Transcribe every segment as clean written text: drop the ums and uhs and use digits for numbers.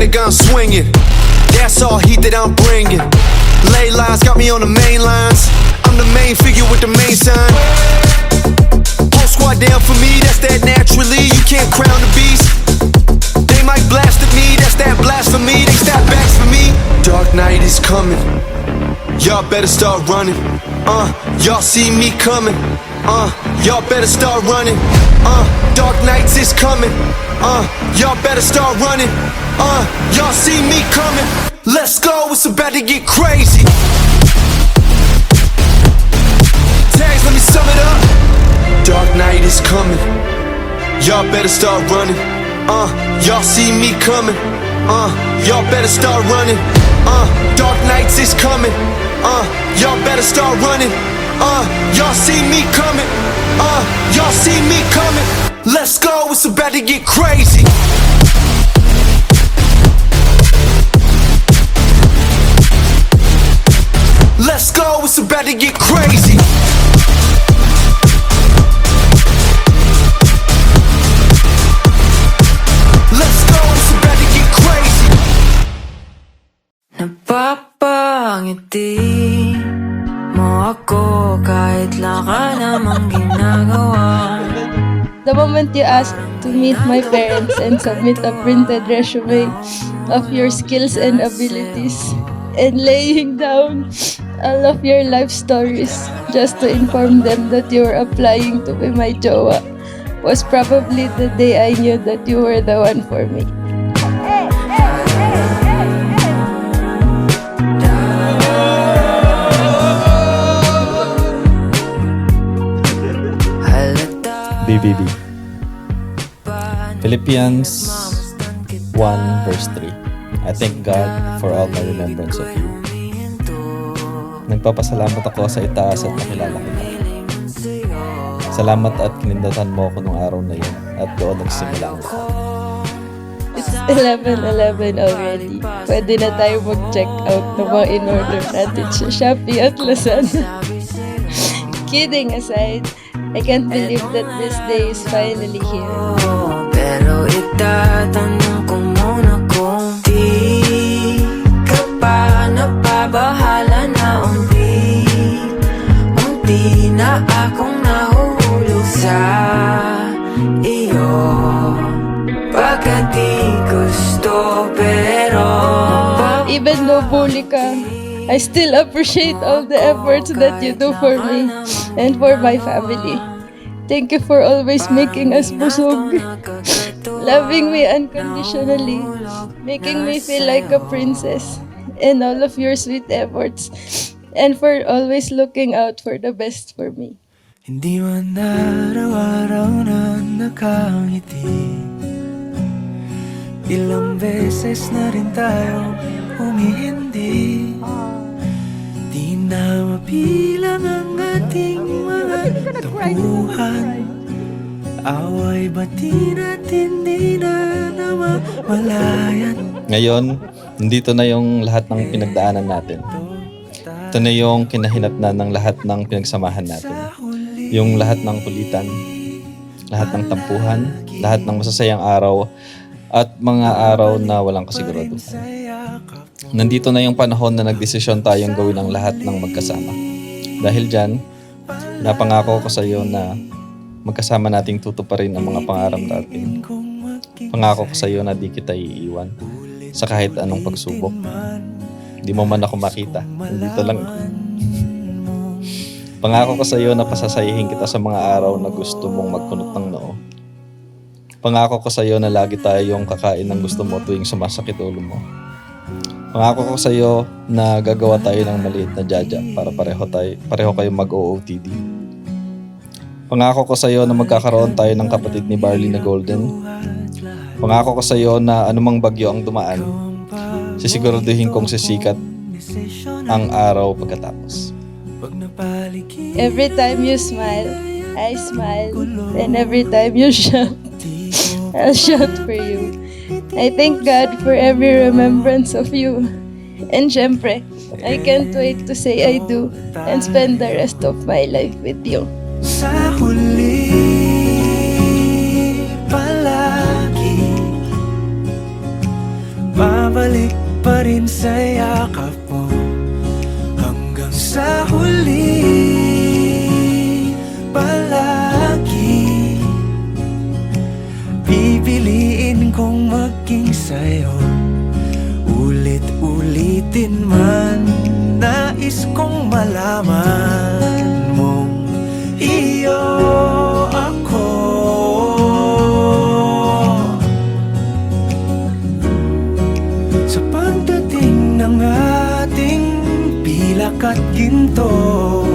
nigga, I'm swinging. That's all heat that I'm bringing. Lay lines got me on the main lines. I'm the main figure with the main sign. Whole squad down for me, that's that naturally. You can't crown the beast. They might blast at me, that's that blasphemy. They step backs for me. Dark night is coming. Y'all better start running. Y'all see me coming. Y'all better start running. Dark nights is coming. Y'all better start running. Y'all see me coming. Let's go, it's about to get crazy. Tags, let me sum it up. Dark night is coming. Y'all better start running. Y'all see me coming. Y'all better start running. Dark nights is coming. Y'all better start running. Y'all see me coming. Y'all see me coming. Let's go, it's about to get crazy. Let's go, it's about to get crazy. Let's go, it's about to get crazy. Napapangiti mo ako kahit laka namang ginagawa. The moment you ask to meet my parents and submit a printed resume of your skills and abilities, and laying down all of your life stories just to inform them that you were applying to be my jowa, was probably the day I knew that you were the one for me. BBB. Philippians 1 verse 3. I thank God for all my remembrance of you. Nagpapasalamat ako sa itaas at nakilala kita. Salamat at kinindatan mo ako nung araw na yun at doon nagsimula ang lahat. It's 11:11 already. Pwede na tayo mag-check out ng mga in-order natin sa Shopee at Lazada. Kidding aside, I can't believe that this day is finally here. Pero itatanong ko muna kung di ka pa napabahala na unti na akong nahuhulog sa iyo. Pagkat di gusto pero Even though bully ka, I still appreciate all the efforts that you do for me and for my family. Thank you for always making us busog, loving me unconditionally, making me feel like a princess, and all of your sweet efforts, and for always looking out for the best for me. Hindi man araw-araw na nakangiti. Ilang beses na rin tayo humihindi. Di na mapilang ang ating mga tampuhan. Away bati natin di na namamalayan. Ngayon, nandito na yung lahat ng pinagdaanan natin. Ito na yung kinahinatnan ng lahat ng pinagsamahan natin. Yung lahat ng kulitan, lahat ng tampuhan, lahat ng masasayang araw, at mga araw na walang kasiguraduhan. Nandito na yung panahon na nagdesisyon tayong gawin ang lahat ng magkasama. Dahil dyan, napangako ko sa iyo na magkasama nating tutuparin ang mga pangarap natin. Pangako ko sa iyo na di kita iiwan sa kahit anong pagsubok. Di mo man ako makita, nandito lang ako. Pangako ko sa iyo na pasasayihin kita sa mga araw na gusto mong magkunot ng noo. Pangako ko sa iyo na lagi tayong kakain ng gusto mo tuwing sumasakit ulo mo. Pangako ko sa iyo na gagawa tayo ng maliit na jaja para pareho kayo mag-OOTD. Pangako ko sa iyo na magkakaroon tayo ng kapatid ni Barley na golden. Pangako ko sa iyo na anumang bagyo ang dumaan, sisiguraduhin kong sisikat ang araw pagkatapos. Every time you smile, I smile, and every time you shout, I'll shout for you. I thank God for every remembrance of you. And syempre, I can't wait to say I do and spend the rest of my life with you. Sa huli palagi Babalik pa rin sa yakap mo hanggang sa huli. Palagi pipiliin kong maging sa'yo. Ulit-ulitin man, nais kong malaman mong iyo ako. Sa pagdating ng ating pilak at ginto,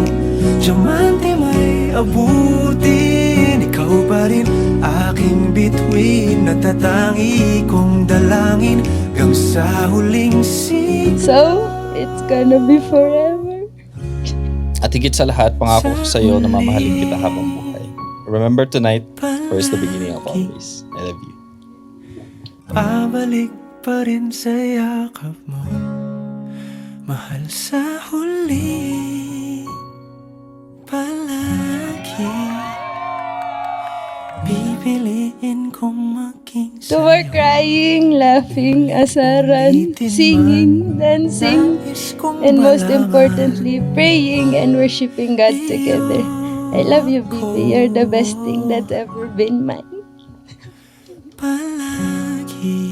diamante may abutin, ikaw pa rin aking bituin, natatangi kong dalangin hanggang sa huling So, it's gonna be forever. At higit sa lahat, pangako ko sa iyo na mamahalin kita habang buhay. Remember tonight, first the beginning of always. I love you. Pabalik pa rin sa yakap mo, mahal sa huli. Palagi pipiliin kong maging So we're crying, laughing, asaran, singing, dancing, and most importantly, praying and worshiping God together. I love you, baby. You're the best thing that's ever been mine. palagi.